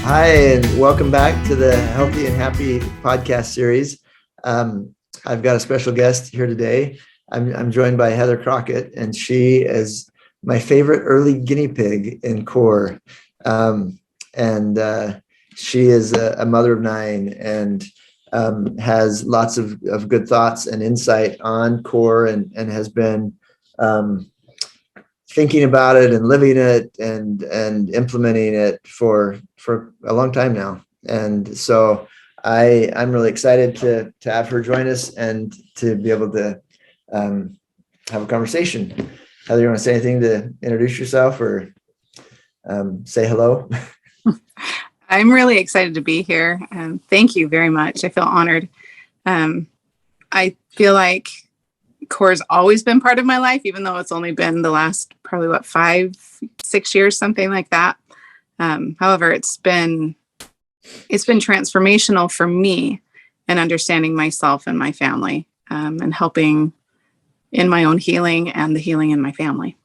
Hi, and welcome back to the Healthy and Happy podcast series. I've got a special guest here today. I'm joined by Heather Crocket, and she is my favorite early guinea pig in CORE. She is a mother of 9 and has lots of good thoughts and insight on CORE and has been thinking about it and living it and implementing it for a long time now. And so I'm really excited to have her join us and to be able to have a conversation. Heather, you want to say anything to introduce yourself or say hello? I'm really excited to be here. Thank you very much. I feel honored. I feel like CORE's always been part of my life, even though it's only been the last probably 5-6 years, something like that. However, it's been transformational for me in understanding myself and my family, and helping in my own healing and the healing in my family.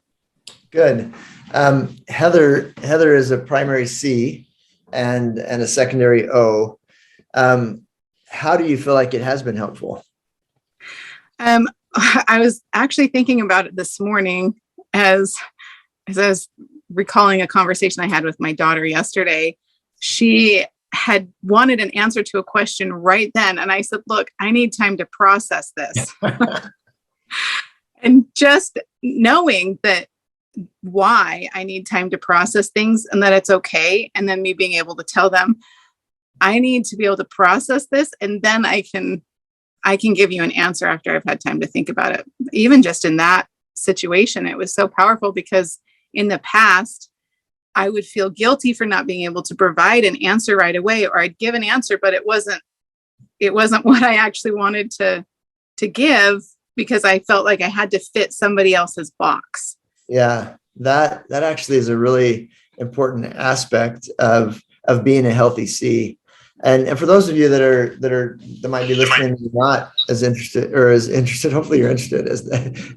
Good. Heather is a primary C and a secondary O. How do you feel like it has been helpful? I was actually thinking about it this morning as I was recalling a conversation I had with my daughter yesterday. She had wanted an answer to a question right then. And I said, look, I need time to process this. And just knowing that why I need time to process things and that it's okay. And then me being able to tell them, I need to be able to process this. And then I can give you an answer after I've had time to think about it. Even just in that situation, it was so powerful because in the past, I would feel guilty for not being able to provide an answer right away, or I'd give an answer, but it wasn't what I actually wanted to give because I felt like I had to fit somebody else's box. Yeah, that actually is a really important aspect of being a healthy C. And for those of you that might be listening, not as interested, hopefully you're interested,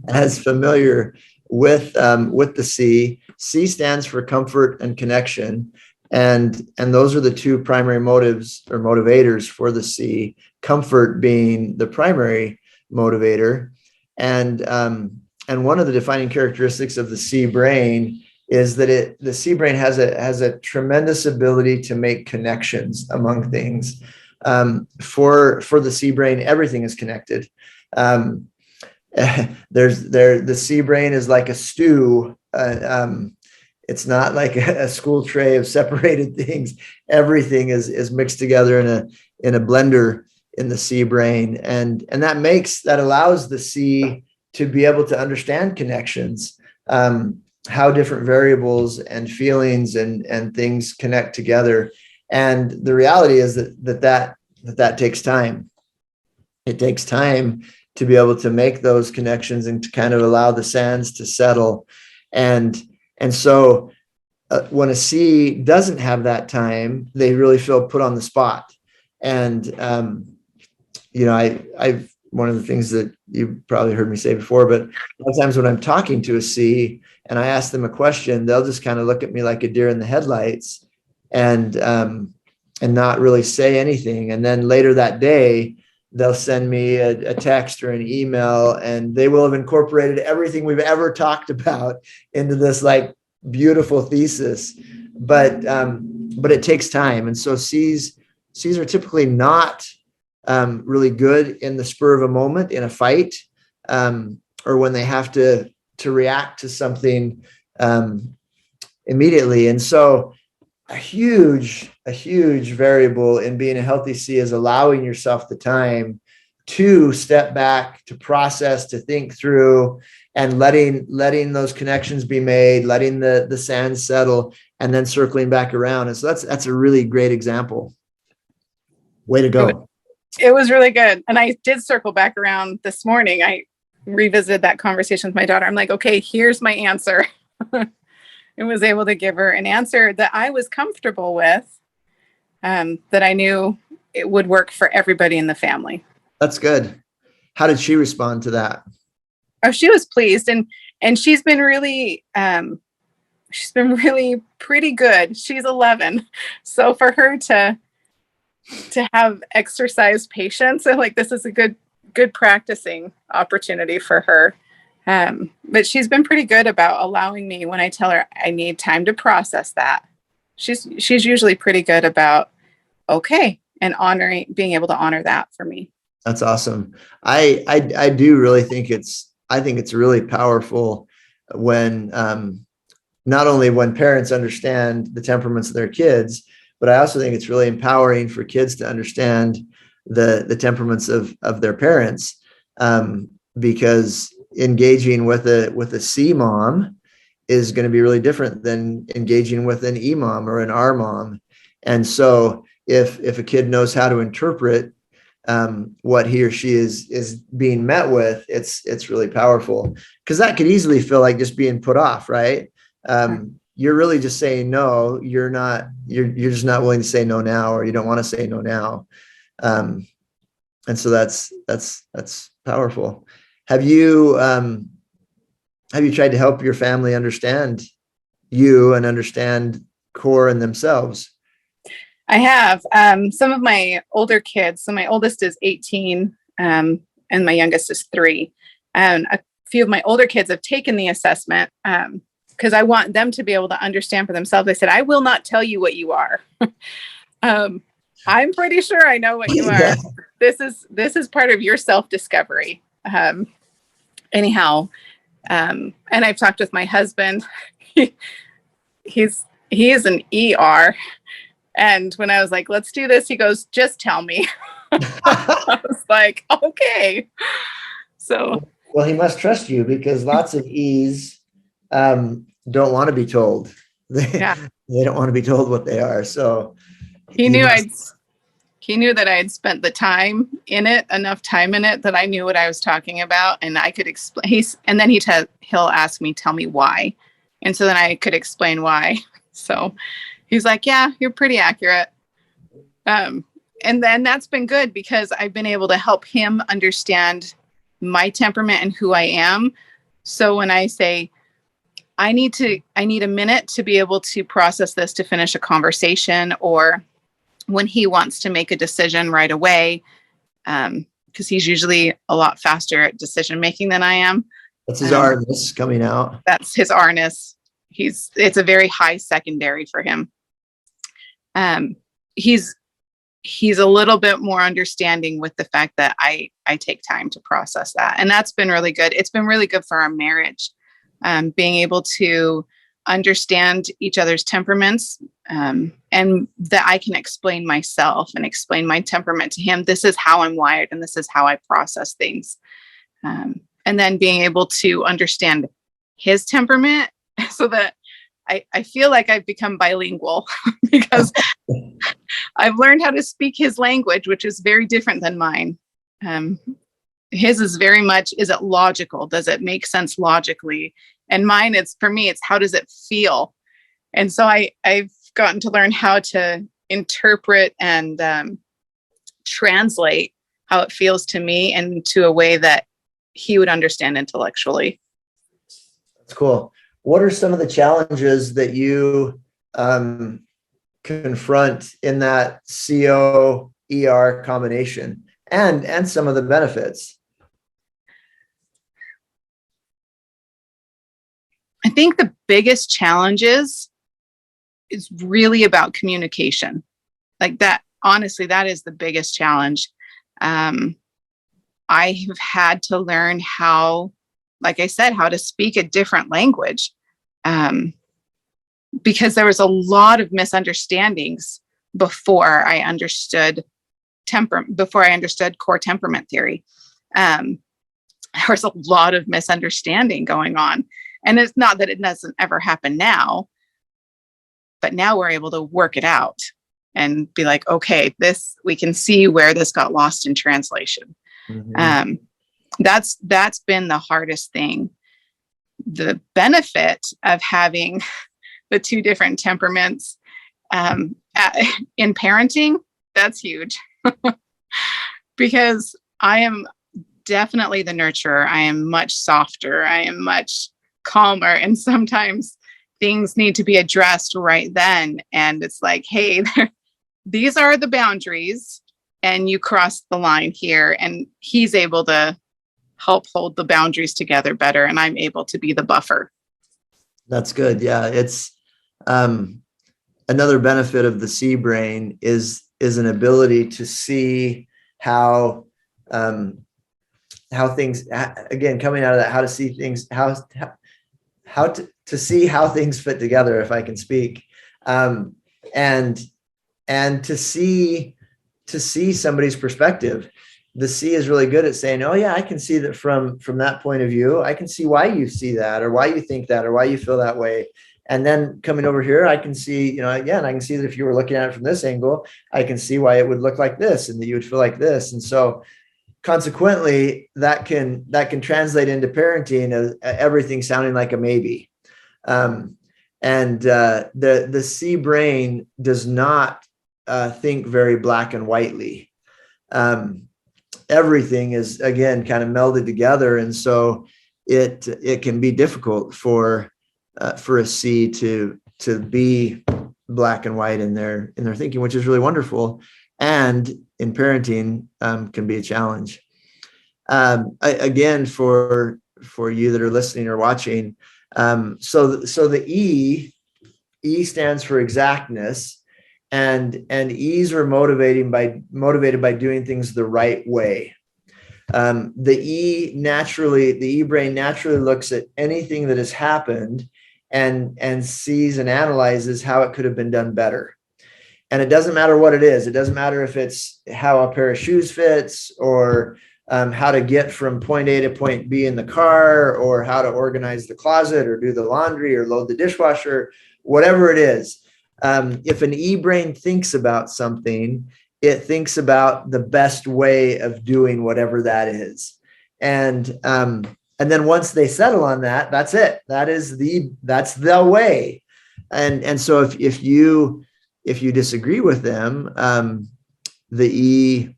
as familiar with the C. C stands for comfort and connection, and those are the two primary motives or motivators for the C. Comfort being the primary motivator, and one of the defining characteristics of the C brain is that the C brain has a tremendous ability to make connections among things. For the C brain, everything is connected. The C brain is like a stew. It's not like a school tray of separated things. Everything is mixed together in a blender in the C brain, and that allows the C to be able to understand connections. How different variables and feelings and things connect together. And the reality is that takes time. It takes time to be able to make those connections and to kind of allow the sands to settle. And so when a C doesn't have that time, they really feel put on the spot. And, I've one of the things that you probably heard me say before, but a lot of times when I'm talking to a C and I ask them a question, they'll just kind of look at me like a deer in the headlights and not really say anything. And then later that day, they'll send me a text or an email, and they will have incorporated everything we've ever talked about into this like beautiful thesis. But it takes time. And so C's are typically not really good in the spur of a moment in a fight, or when they have to react to something immediately. And so a huge variable in being a healthy C is allowing yourself the time to step back, to process, to think through, and letting those connections be made, letting the sand settle, and then circling back around. And so that's a really great example. Way to go. It was really good. And I did circle back around this morning. I revisited that conversation with my daughter. I'm like, okay, here's my answer. And was able to give her an answer that I was comfortable with, that I knew it would work for everybody in the family. That's good. How did she respond to that? Oh, she was pleased. And she's been really, she's been really pretty good. She's 11. So for her to have exercise patience, and like, this is a good practicing opportunity for her. But she's been pretty good about allowing me, when I tell her I need time to process that. She's usually pretty good about, okay, and being able to honor that for me. That's awesome. I do really think it's really powerful when, not only when parents understand the temperaments of their kids, but I also think it's really empowering for kids to understand the temperaments of their parents, because engaging with a C mom is going to be really different than engaging with an E mom or an R mom. And so if a kid knows how to interpret what he or she is being met with, it's really powerful, because that could easily feel like just being put off, right? You're really just saying no. You're just not willing to say no now, or you don't want to say no now. And so that's powerful. Have you tried to help your family understand you and understand CORE and themselves? I have some of my older kids. So my oldest is 18, and my youngest is 3. And a few of my older kids have taken the assessment, because I want them to be able to understand for themselves. I said, I will not tell you what you are. I'm pretty sure I know what you are. Yeah. This is part of your self-discovery. Anyhow, and I've talked with my husband. He is an ER. And when I was like, let's do this, he goes, just tell me. I was like, okay. So, well, he must trust you, because lots of E's don't want to be told. They don't want to be told what they are. So he knew that I had spent the time in it, enough time in it, that I knew what I was talking about, and I could explain. And then he'll ask me, tell me why. And so then I could explain why. So he's like, yeah, you're pretty accurate. And then that's been good, because I've been able to help him understand my temperament and who I am. So when I say, I need a minute to be able to process this, to finish a conversation, or when he wants to make a decision right away, because he's usually a lot faster at decision making than I am. That's his R-ness coming out. That's his R-ness. It's a very high secondary for him. He's a little bit more understanding with the fact that I take time to process that. And that's been really good. It's been really good for our marriage, being able to understand each other's temperaments, and that I can explain myself and explain my temperament to him. This is how I'm wired, and this is how I process things. And then being able to understand his temperament, so that I feel like I've become bilingual, because I've learned how to speak his language, which is very different than mine. His is very much, is it logical? Does it make sense logically? And mine, for me, it's how does it feel? And so I've gotten to learn how to interpret and translate how it feels to me into a way that he would understand intellectually. That's cool. What are some of the challenges that you confront in that CO-ER combination, and some of the benefits? I think the biggest challenges is really about communication. Like that, honestly, that is the biggest challenge. I have had to learn how, like I said, how to speak a different language, because there was a lot of misunderstandings before I understood CORE Temperament Theory. There was a lot of misunderstanding going on. And it's not that it doesn't ever happen now, but now we're able to work it out and be like, okay, we can see where this got lost in translation. Mm-hmm. That's been the hardest thing. The benefit of having the two different temperaments in parenting, that's huge. Because I am definitely the nurturer. I am much softer. I am much calmer. And sometimes things need to be addressed right then. And it's like, hey, these are the boundaries, and you crossed the line here. And he's able to help hold the boundaries together better. And I'm able to be the buffer. That's good. Yeah. It's another benefit of the C brain is an ability to see how things, again, coming out of that, how to see things, how to see how things fit together, if I can speak, and to see somebody's perspective. The C is really good at saying, oh yeah, I can see that from that point of view. I can see why you see that, or why you think that, or why you feel that way. And then coming over here, I can see, again, I can see that if you were looking at it from this angle, I can see why it would look like this and that you would feel like this. And so consequently, that can translate into parenting as everything sounding like a maybe. The C brain does not think very black and whitely. Everything is, again, kind of melded together, and so it can be difficult for a C to be black and white in their thinking, which is really wonderful, and in parenting can be a challenge. Again, for you that are listening or watching, so the E stands for exactness. And E's are motivated by doing things the right way. The E brain naturally looks at anything that has happened and sees and analyzes how it could have been done better. And it doesn't matter what it is. It doesn't matter if it's how a pair of shoes fits, or how to get from point A to point B in the car, or how to organize the closet, or do the laundry, or load the dishwasher, whatever it is. If an E brain thinks about something, it thinks about the best way of doing whatever that is. And then once they settle on that, that's it. That's the way. And so if you disagree with them, the E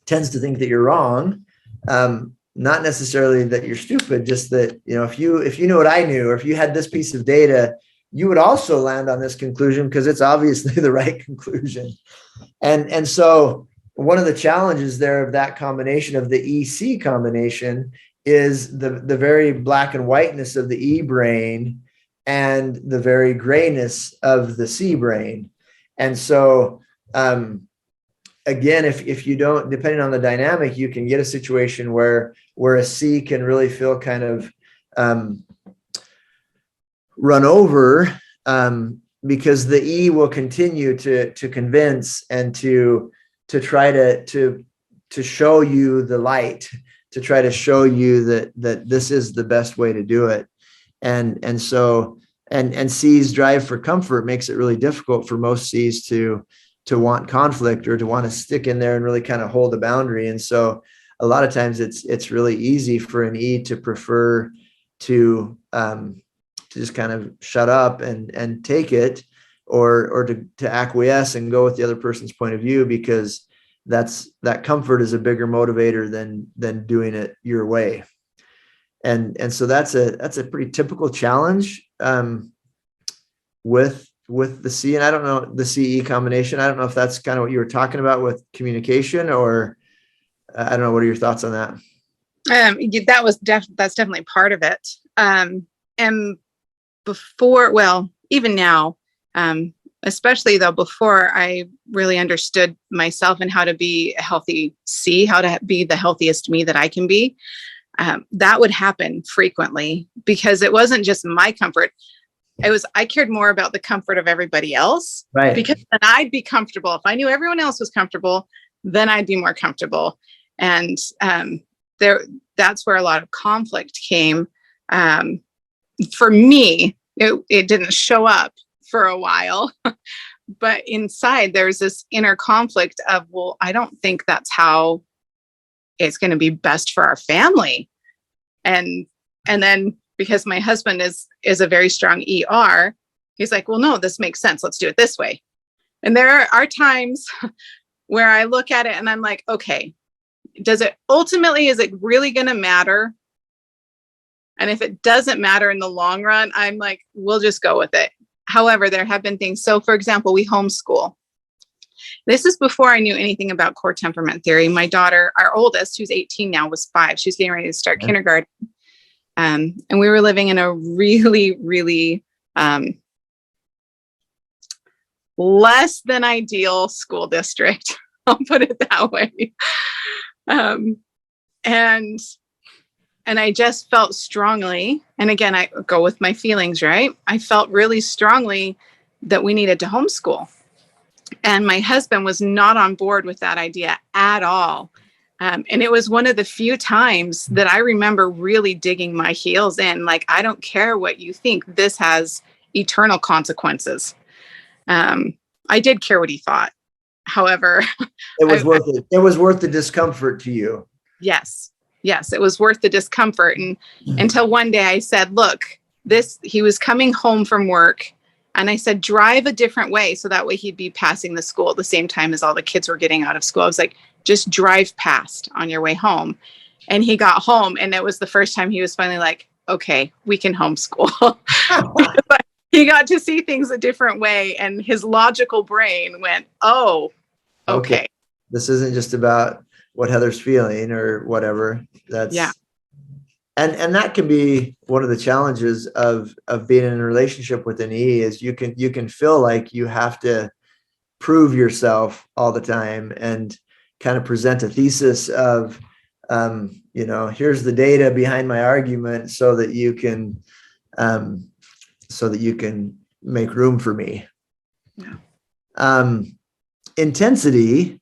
tends to think that you're wrong. Not necessarily that you're stupid, just that, if you knew what I knew, or if you had this piece of data, you would also land on this conclusion because it's obviously the right conclusion. And so one of the challenges there of that combination, of the EC combination, is the very black and whiteness of the E brain and the very grayness of the C brain. And so, again, if you don't, depending on the dynamic, you can get a situation where a C can really feel kind of run over, because the E will continue to convince and to try to show you the light, to try to show you that this is the best way to do it. And so C's drive for comfort makes it really difficult for most C's to want conflict, or to want to stick in there and really kind of hold a boundary. And so a lot of times it's really easy for an E to prefer to just kind of shut up and take it, or to acquiesce and go with the other person's point of view, because that comfort is a bigger motivator than doing it your way. And so that's a pretty typical challenge with the C. And I don't know, the CE combination, I don't know if that's kind of what you were talking about with communication, or I don't know. What are your thoughts on that? That's definitely part of it. And before, well, even now, especially though, before I really understood myself and how to be a healthy C, how to be the healthiest me that I can be, that would happen frequently, because it wasn't just my comfort. I cared more about the comfort of everybody else, right? Because then I'd be comfortable. If I knew everyone else was comfortable, then I'd be more comfortable. And that's where a lot of conflict came. For me, it didn't show up for a while, but inside there's this inner conflict of, well, I don't think that's how it's going to be best for our family. And then because my husband is a very strong ER, he's like, well, no, this makes sense. Let's do it this way. And there are times where I look at it and I'm like, okay, is it really going to matter And if it doesn't matter in the long run, I'm like, we'll just go with it. However, there have been things. So for example, we homeschool. This is before I knew anything about core temperament theory. My daughter, our oldest, who's 18 now, was 5. She's getting ready to start kindergarten. And we were living in a really, really less than ideal school district. I'll put it that way. And I just felt strongly, and again, I go with my feelings, right? I felt really strongly that we needed to homeschool. And my husband was not on board with that idea at all. And it was one of the few times that I remember really digging my heels in. Like, I don't care what you think. This has eternal consequences. I did care what he thought. However, it was worth it. It was worth the discomfort to you. Yes. Yes, it was worth the discomfort. And until one day I said, look, he was coming home from work. And I said, drive a different way. So that way he'd be passing the school at the same time as all the kids were getting out of school. I was like, just drive past on your way home. And he got home. And it was the first time he was finally like, okay, we can homeschool. But he got to see things a different way. And his logical brain went, oh, okay. This isn't just about what Heather's feeling or whatever. That's and that can be one of the challenges of being in a relationship with an E, is you can feel like you have to prove yourself all the time and kind of present a thesis of here's the data behind my argument so that you can make room for me. Intensity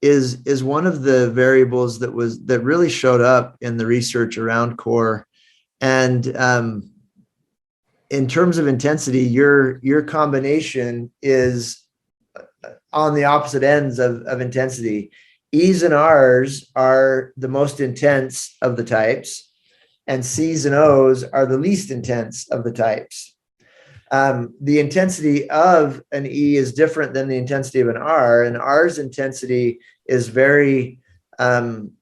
is one of the variables that really showed up in the research around CORE. And in terms of intensity, your combination is on the opposite ends of intensity. E's and R's are the most intense of the types, and C's and O's are the least intense of the types. The intensity of an E is different than the intensity of an R, and R's intensity is very kind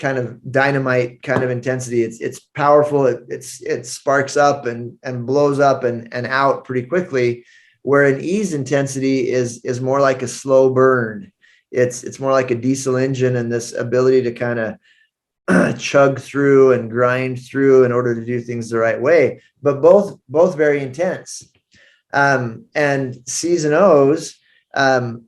of dynamite kind of intensity. It's powerful. It sparks up and blows up and out pretty quickly, where an E's intensity is more like a slow burn. It's more like a diesel engine, and this ability to kind of chug through and grind through in order to do things the right way, but both very intense. And C's and O's,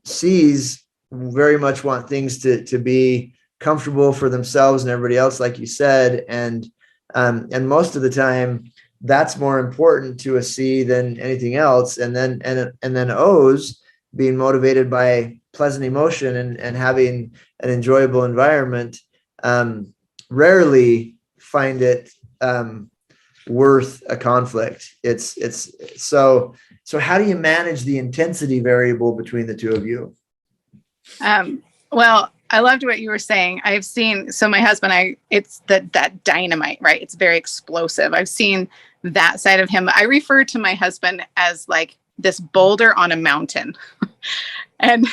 C's very much want things to be comfortable for themselves and everybody else, like you said, and most of the time that's more important to a C than anything else. And then O's, being motivated by pleasant emotion and having an enjoyable environment, rarely find it worth a conflict. It's so how do you manage the intensity variable between the two of you? Well, I loved what you were saying. I've seen, so my husband, it's that dynamite, right? It's very explosive. I've seen that side of him. I refer to my husband as like this boulder on a mountain. And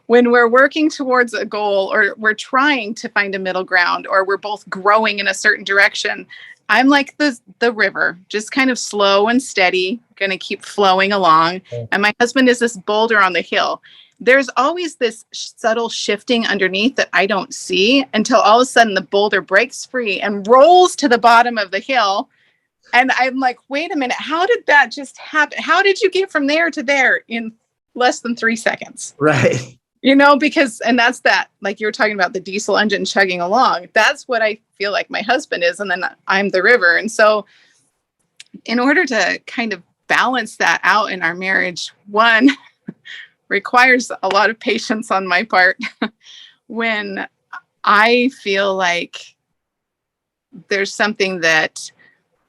when we're working towards a goal, or we're trying to find a middle ground, or we're both growing in a certain direction, I'm like the river, just kind of slow and steady, going to keep flowing along. And my husband is this boulder on the hill. There's always this subtle shifting underneath that I don't see until all of a sudden the boulder breaks free and rolls to the bottom of the hill. And I'm like, wait a minute, how did that just happen? How did you get from there to there in less than 3 seconds? Right. Because, and that's that, like you were talking about the diesel engine chugging along. That's what I feel like my husband is. And then I'm the river. And so in order to kind of balance that out in our marriage, one requires a lot of patience on my part. When I feel like there's something that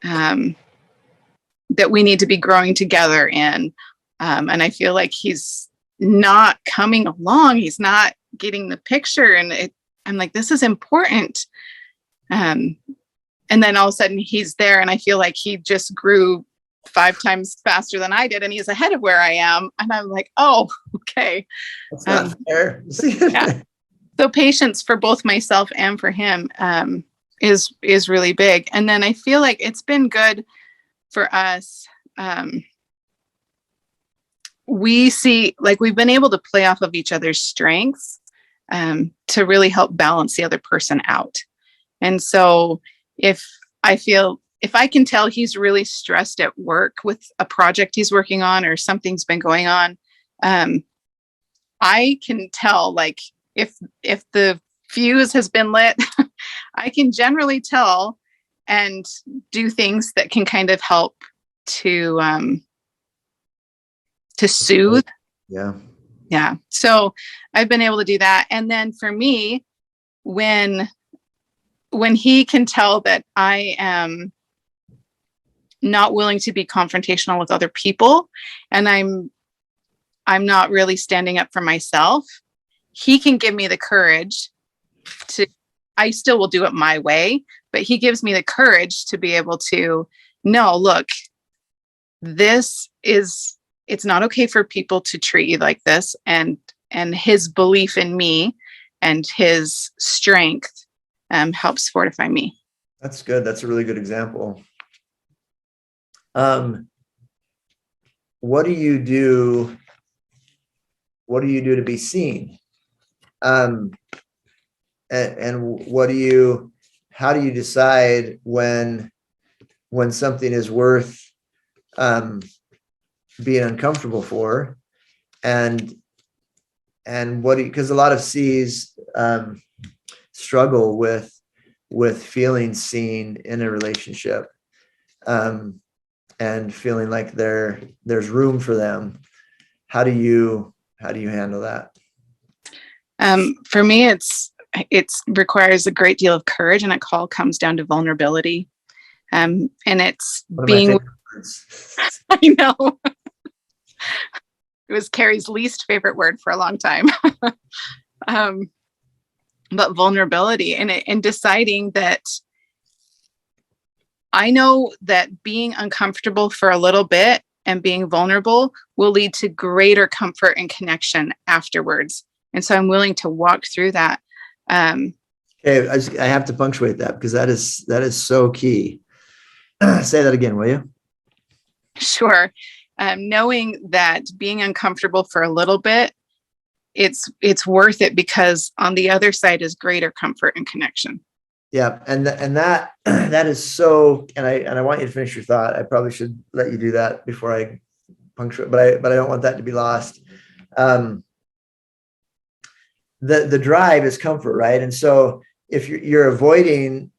that we need to be growing together in, and I feel like he's not coming along, he's not getting the picture, and I'm like, this is important. And then all of a sudden he's there, and I feel like he just grew 5 times faster than I did, and he's ahead of where I am. And I'm like, oh, okay. That's not fair. Yeah. So patience for both myself and for him. is really big. And then I feel like it's been good for us. We see, like, we've been able to play off of each other's strengths to really help balance the other person out. And so if I can tell he's really stressed at work with a project he's working on, or something's been going on, I can tell, like, if the fuse has been lit, I can generally tell and do things that can kind of help to soothe. Yeah. Yeah. So I've been able to do that. And then for me, when he can tell that I am not willing to be confrontational with other people, and I'm not really standing up for myself, he can give me the courage to, I still will do it my way, but he gives me the courage to be able to, no, look, it's not okay for people to treat you like this. And his belief in me and his strength helps fortify me. That's good. That's a really good example. What do you do? What do you do to be seen? And how do you decide when something is worth being uncomfortable for? And what do you, because a lot of C's struggle with feeling seen in a relationship, and feeling like there's room for them. How do you handle that? For me, it requires a great deal of courage, and it all comes down to vulnerability. And it's being, I know, it was Carrie's least favorite word for a long time. But vulnerability, and deciding that I know that being uncomfortable for a little bit and being vulnerable will lead to greater comfort and connection afterwards. And so I'm willing to walk through that. Okay, I have to punctuate that, because that is so key. Say that again, will you? Sure. Knowing that being uncomfortable for a little bit, it's worth it, because on the other side is greater comfort and connection. Yeah. And that is so, and I want you to finish your thought. I probably should let you do that before I punctuate, but I don't want that to be lost. The drive is comfort, right? And so if you're avoiding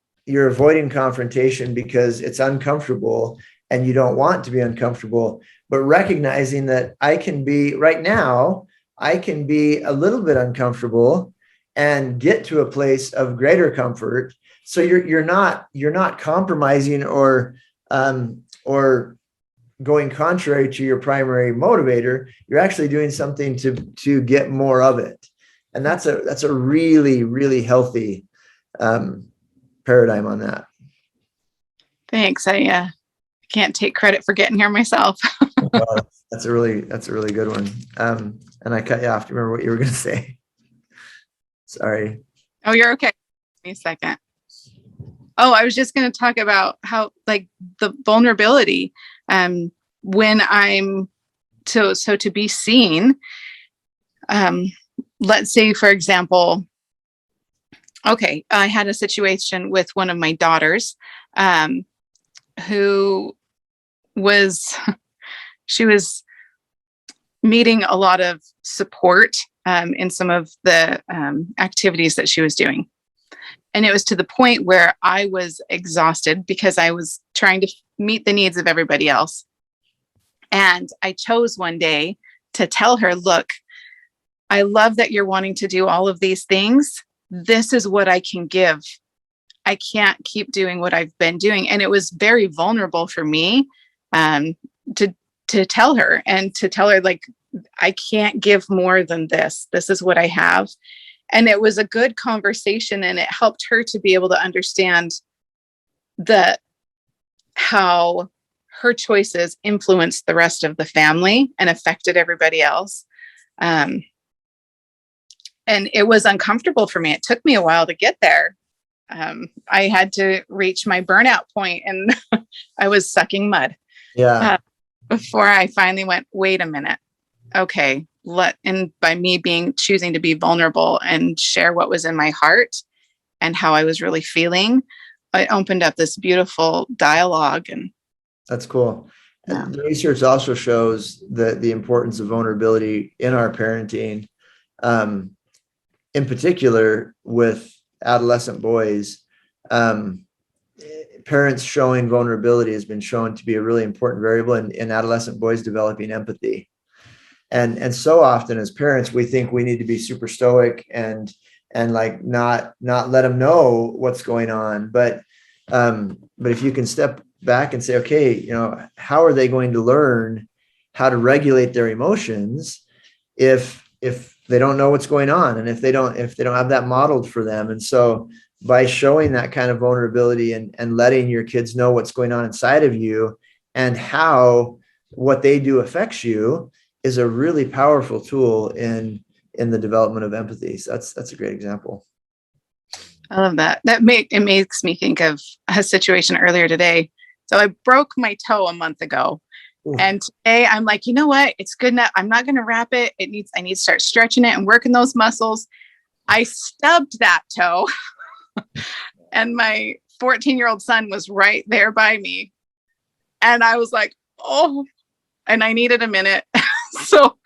confrontation because it's uncomfortable and you don't want to be uncomfortable, but recognizing that I can be a little bit uncomfortable and get to a place of greater comfort. So you're not compromising or going contrary to your primary motivator. You're actually doing something to get more of it. And that's a really, really healthy paradigm on that. Thanks. I can't take credit for getting here myself. Well, that's a really good one. And I cut you off. Do you remember what you were going to say? Sorry. Oh, you're okay. Give me a second. Oh, I was just going to talk about how, like, the vulnerability, when I'm so to be seen. Let's say, for example, okay, I had a situation with one of my daughters, who she was needing a lot of support in some of the activities that she was doing. And it was to the point where I was exhausted because I was trying to meet the needs of everybody else. And I chose one day to tell her, look, I love that you're wanting to do all of these things. This is what I can give. I can't keep doing what I've been doing. And it was very vulnerable for me to tell her, and to tell her, like, I can't give more than this. This is what I have. And it was a good conversation, and it helped her to be able to understand how her choices influenced the rest of the family and affected everybody else. And it was uncomfortable for me. It took me a while to get there. I had to reach my burnout point, and I was sucking mud Yeah. before I finally went, wait a minute. Okay. And by me choosing to be vulnerable and share what was in my heart and how I was really feeling, it opened up this beautiful dialogue. And That's cool. yeah. And the research also shows the importance of vulnerability in our parenting, in particular with adolescent boys. Parents showing vulnerability has been shown to be a really important variable in adolescent boys developing empathy. And so often as parents, we think we need to be super stoic and like not let them know what's going on. But if you can step back and say, okay, you know, how are they going to learn how to regulate their emotions if they don't know what's going on, and if they don't have that modeled for them? And so by showing that kind of vulnerability and letting your kids know what's going on inside of you and how what they do affects you is a really powerful tool in the development of empathy. So that's a great example. I love that. It makes me think of a situation earlier today. So I broke my toe a month ago. Ooh. And today I'm like, you know what? It's good enough. I'm not going to wrap it. I need to start stretching it and working those muscles. I stubbed that toe and my 14-year-old son was right there by me. And I was like, oh, and I needed a minute. So,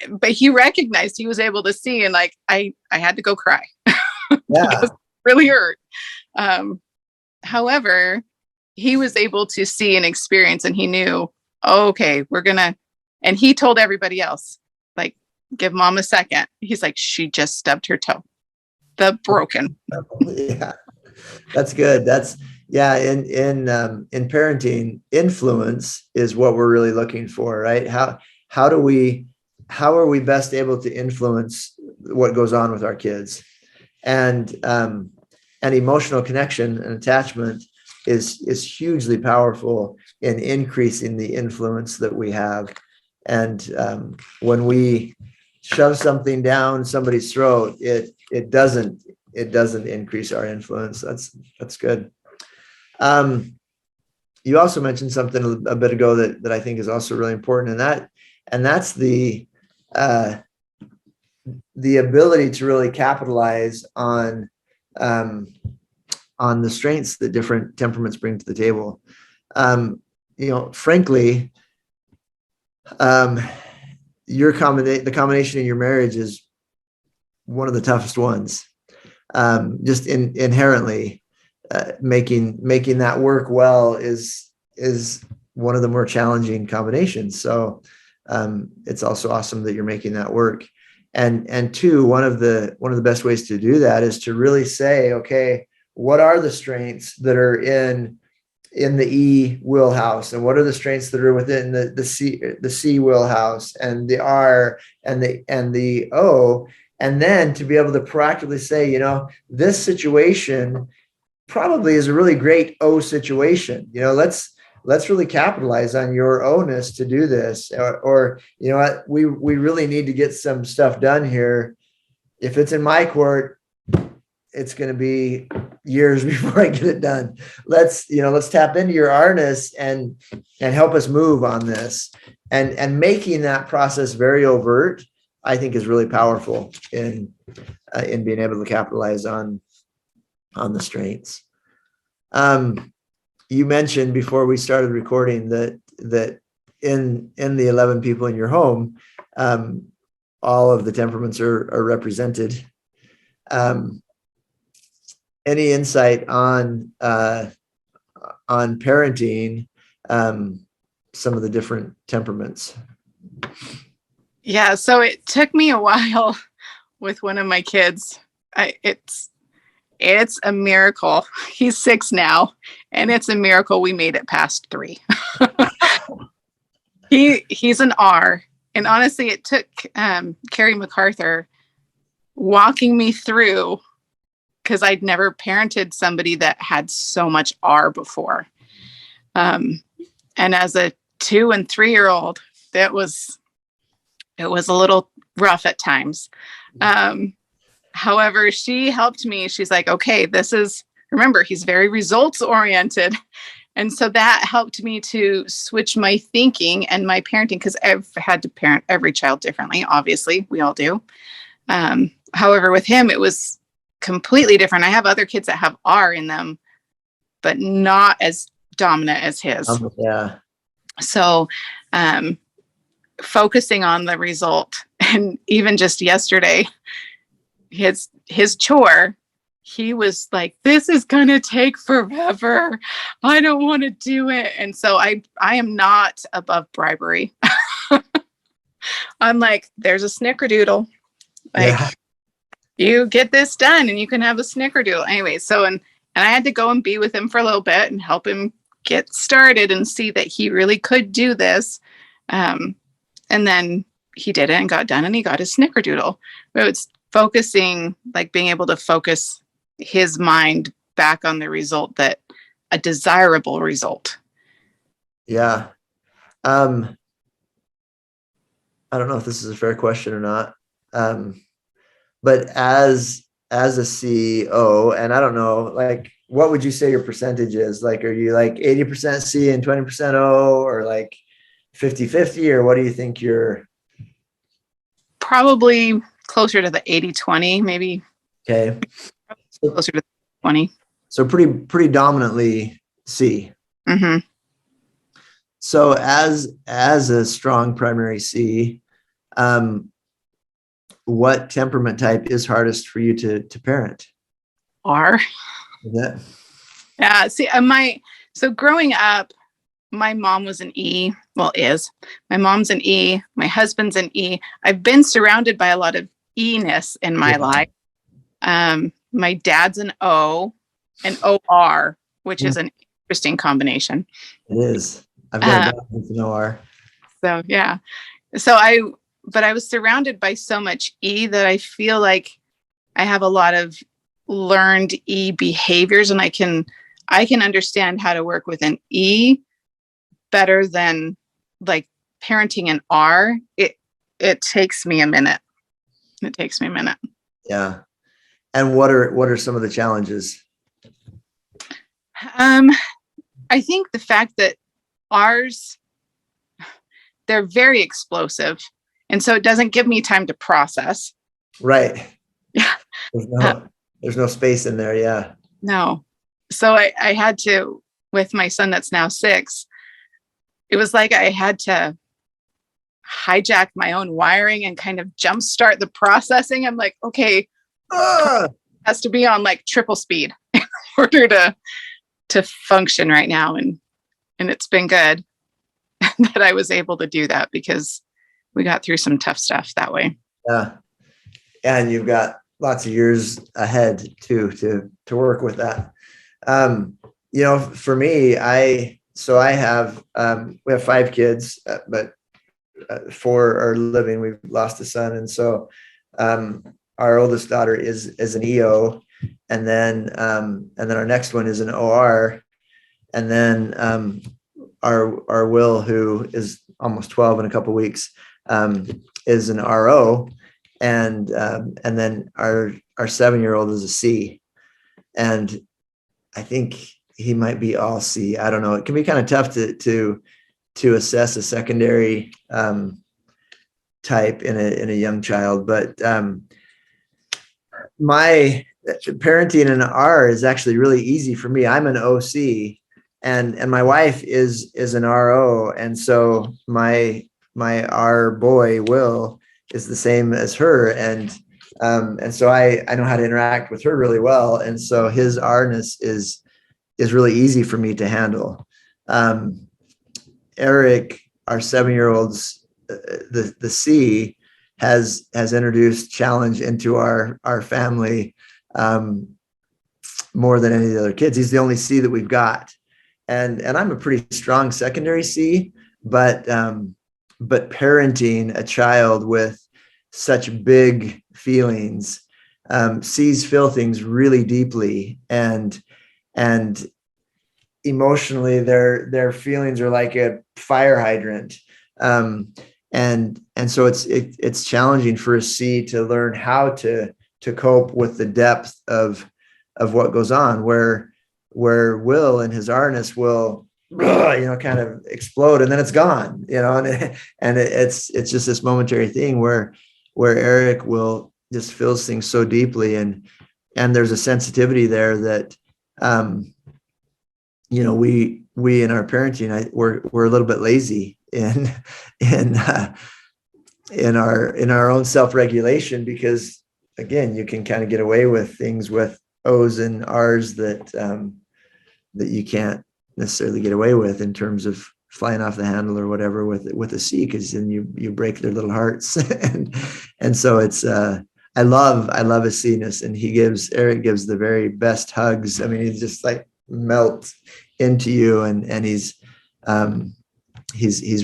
but he recognized, he was able to see, and like, I had to go cry. Yeah. Because it really hurt. However, he was able to see and experience, and he knew, oh, okay, and he told everybody else, like, give mom a second. He's like, she just stubbed her toe. The broken. Yeah, that's good. In parenting, influence is what we're really looking for, right? How are we best able to influence what goes on with our kids? And emotional connection and attachment is hugely powerful in increasing the influence that we have. And when we shove something down somebody's throat, it doesn't increase our influence. That's good. You also mentioned something a bit ago that I think is also really important, and that's the ability to really capitalize on the strengths that different temperaments bring to the table. Frankly, the combination in your marriage is one of the toughest ones. Just inherently, making that work well is one of the more challenging combinations. So it's also awesome that you're making that work. And two, one of the best ways to do that is to really say, okay, what are the strengths that are in the E wheelhouse, and what are the strengths that are within the C wheelhouse, and the R and the O, and then to be able to proactively say, this situation probably is a really great O situation. Let's really capitalize on your O-ness to do this, or what, we really need to get some stuff done here. If it's in my court, it's going to be years before I get it done. Let's tap into your R-ness and help us move on this, and making that process very overt, I think, is really powerful in being able to capitalize on the strengths. You mentioned before we started recording that in the 11 people in your home, all of the temperaments are represented. Any insight on parenting some of the different temperaments? Yeah, so it took me a while with one of my kids. It's a miracle. He's 6 now, and it's a miracle we made it past 3. He's an R, and honestly, it took Carrie MacArthur walking me through, because I'd never parented somebody that had so much R before. And as a 2 and 3-year-old, it was a little rough at times. However, she helped me. She's like, okay, remember, he's very results oriented. And so that helped me to switch my thinking and my parenting, because I've had to parent every child differently. Obviously, we all do. However, with him, it was completely different. I have other kids that have R in them, but not as dominant as his. Yeah. So, focusing on the result, and even just yesterday, his chore, he was like, this is going to take forever. I don't want to do it. And so I am not above bribery. I'm like, there's a snickerdoodle. Like, you get this done and you can have a snickerdoodle. Anyway, so, and I had to go and be with him for a little bit and help him get started and see that he really could do this. And then he did it and got done and he got his snickerdoodle. But it's focusing, like being able to focus his mind back on the result, that a desirable result. Yeah. I don't know if this is a fair question or not. But as a CEO, and I don't know, like, what would you say your percentage is? Like, are you like 80% C and 20% O, or like 50-50, or what do you think you're? Probably closer to the 80-20, maybe. Okay. Closer to 20. So pretty dominantly C. Mm-hmm. So as a strong primary C, what temperament type is hardest for you to parent? R. Yeah. Yeah. See, so growing up, my mom was an E. Well, is. My mom's an E. My husband's an E. I've been surrounded by a lot of E-ness in my life. My dad's an O, an OR, which is an interesting combination. It is. I've got a dad with an OR. So yeah. But I was surrounded by so much E that I feel like I have a lot of learned E behaviors, and I can understand how to work with an E better than like parenting an R. It takes me a minute. Yeah. And what are some of the challenges? I think the fact that R's, they're very explosive. And so it doesn't give me time to process. Right. Yeah. There's no space in there. Yeah. No. So I had to, with my son that's now 6, it was like I had to hijack my own wiring and kind of jumpstart the processing. I'm like, okay, has to be on like triple speed in order to function right now. And it's been good that I was able to do that, because we got through some tough stuff that way. Yeah. And you've got lots of years ahead too, to work with that. For me, we have 5 kids, but 4 are living. We've lost a son. And so, our oldest daughter is an EO, and then our next one is an OR. And then, our Will, who is almost 12 in a couple of weeks, is an RO, and then our 7-year-old is a C, and I think he might be all C. I don't know. It can be kind of tough to assess a secondary type in a young child, but my parenting in R is actually really easy for me. I'm an OC, and my wife is an RO, and so my R boy Will is the same as her, and so I know how to interact with her really well, and so his R-ness is really easy for me to handle. Eric, our 7-year-old's the C, has introduced challenge into our family more than any of the other kids. He's the only C that we've got, and I'm a pretty strong secondary C, but parenting a child with such big feelings, C's feel things really deeply, and emotionally their feelings are like a fire hydrant. And so it's challenging for a C to learn how to cope with the depth of what goes on, where Will and his R-ness will, kind of explode, and then it's gone, and it's just this momentary thing where Eric will just feels things so deeply, and there's a sensitivity there that, we in our parenting, we're a little bit lazy in our own self-regulation, because again, you can kind of get away with things with O's and R's that you can't necessarily get away with in terms of flying off the handle or whatever with a C, because then you break their little hearts. and so it's I love his C-ness, and Eric gives the very best hugs. I mean, he's just like melts into you, and he's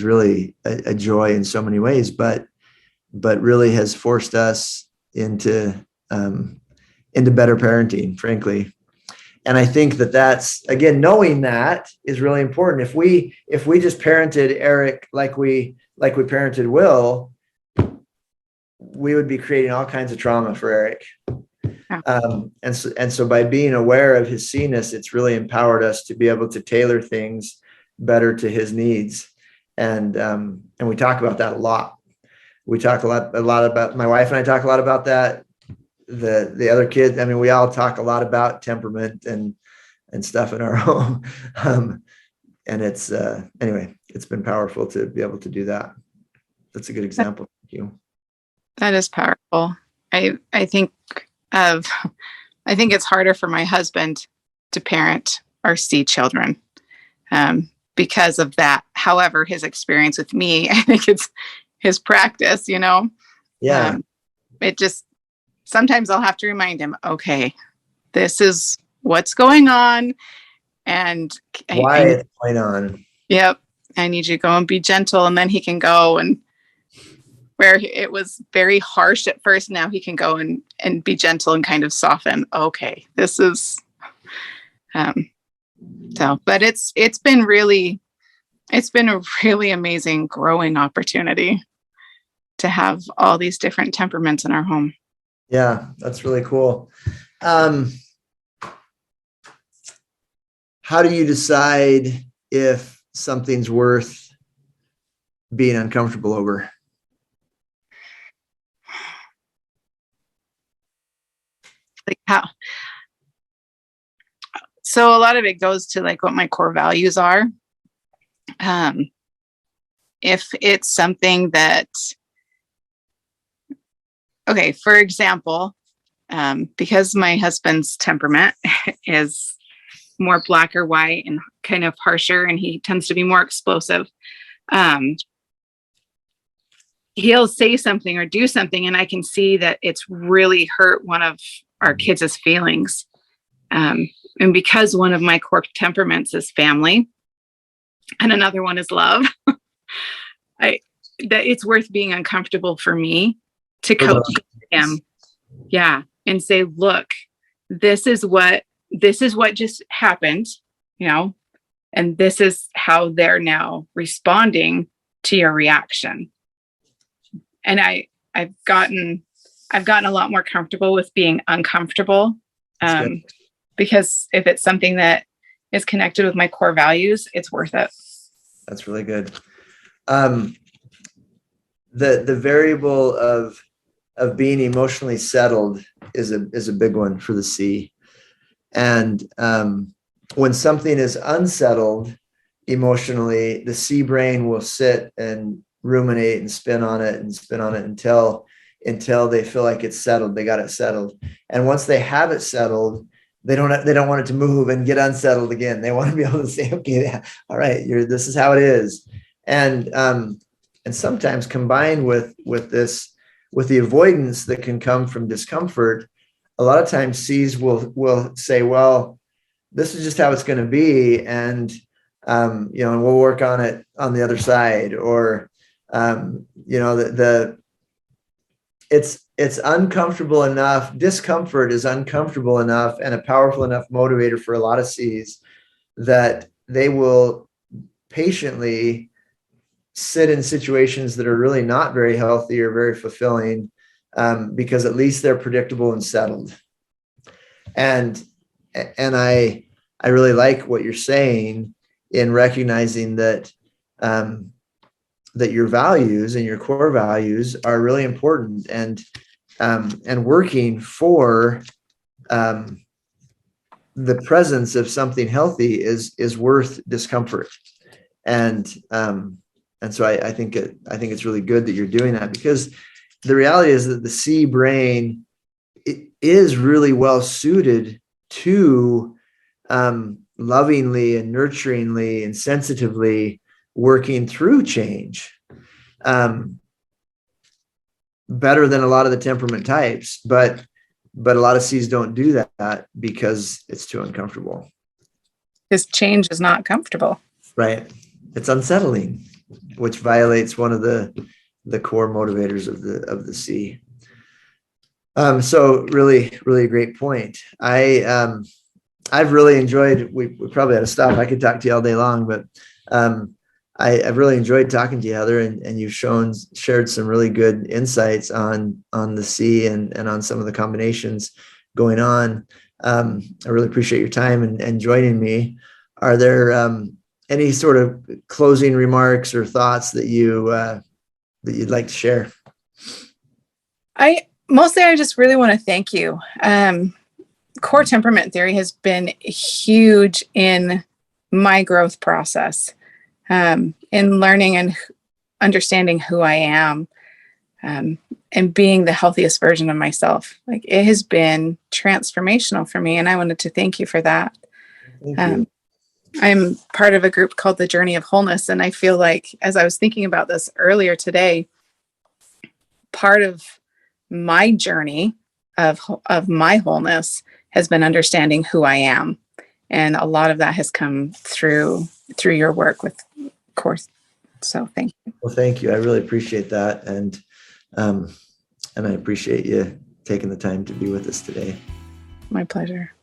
really a joy in so many ways, but really has forced us into better parenting, frankly. And I think that's, again, knowing that is really important. If we just parented Eric like we parented Will, we would be creating all kinds of trauma for Eric. And so by being aware of his C-ness, it's really empowered us to be able to tailor things better to his needs. And we talk about that a lot. We talk a lot about, my wife and I talk a lot about that. The other kids, I mean, we all talk a lot about temperament and stuff in our home. And it's, anyway, it's been powerful to be able to do that. That's a good example. Thank you. That is powerful. I think it's harder for my husband to parent our C children because of that. However, his experience with me, I think it's his practice, Yeah. It just, sometimes I'll have to remind him, okay, this is what's going on. And why it's going on. Yep. I need you to go and be gentle. And then he can go, and where it was very harsh at first, now he can go and be gentle and kind of soften. Okay, this is, but it's been a really amazing growing opportunity to have all these different temperaments in our home. Yeah, that's really cool. How do you decide if something's worth being uncomfortable over? Like how? So a lot of it goes to like what my core values are. If it's something that, okay, for example, because my husband's temperament is more black or white and kind of harsher, and he tends to be more explosive, he'll say something or do something, and I can see that it's really hurt one of our kids' feelings. And because one of my core temperaments is family and another one is love, that it's worth being uncomfortable for me to coach him. Yeah. And say, look, this is what just happened, and this is how they're now responding to your reaction. And I've gotten a lot more comfortable with being uncomfortable, because if it's something that is connected with my core values, it's worth it. That's really good. The variable of being emotionally settled is a big one for the C. And when something is unsettled emotionally, the C brain will sit and ruminate and spin on it until they feel like it's settled. They got it settled. And once they have it settled, they don't want it to move and get unsettled again. They want to be able to say, okay, all right, this is how it is. And sometimes combined with the avoidance that can come from discomfort, a lot of times C's will say, well, this is just how it's going to be. And, and we'll work on it on the other side. Or, it's uncomfortable enough. Discomfort is uncomfortable enough and a powerful enough motivator for a lot of C's that they will patiently sit in situations that are really not very healthy or very fulfilling because at least they're predictable and settled. And I really like what you're saying in recognizing that that your values and your core values are really important, and working for the presence of something healthy is worth discomfort. And so I think it's really good that you're doing that, because the reality is that the C brain, it is really well suited to lovingly and nurturingly and sensitively working through change, better than a lot of the temperament types, but a lot of C's don't do that because it's too uncomfortable. This change is not comfortable. Right. It's unsettling, which violates one of the core motivators of the C. So really, really great point. I've really enjoyed, we probably had to stop. I could talk to you all day long, but I've really enjoyed talking to you, Heather, and you've shared some really good insights on the C and on some of the combinations going on. I really appreciate your time and joining me. Are there any sort of closing remarks or thoughts that you'd like to share? I just really want to thank you. Core Temperament Theory has been huge in my growth process, in learning and understanding who I am, and being the healthiest version of myself. Like, it has been transformational for me, and I wanted to thank you for that. Thank you. I'm part of a group called the Journey of Wholeness, and I feel like, as I was thinking about this earlier today, part of my journey of my wholeness has been understanding who I am, and a lot of that has come through your work with CORE. So thank you. Well, thank you. I really appreciate that, and I appreciate you taking the time to be with us today. My pleasure.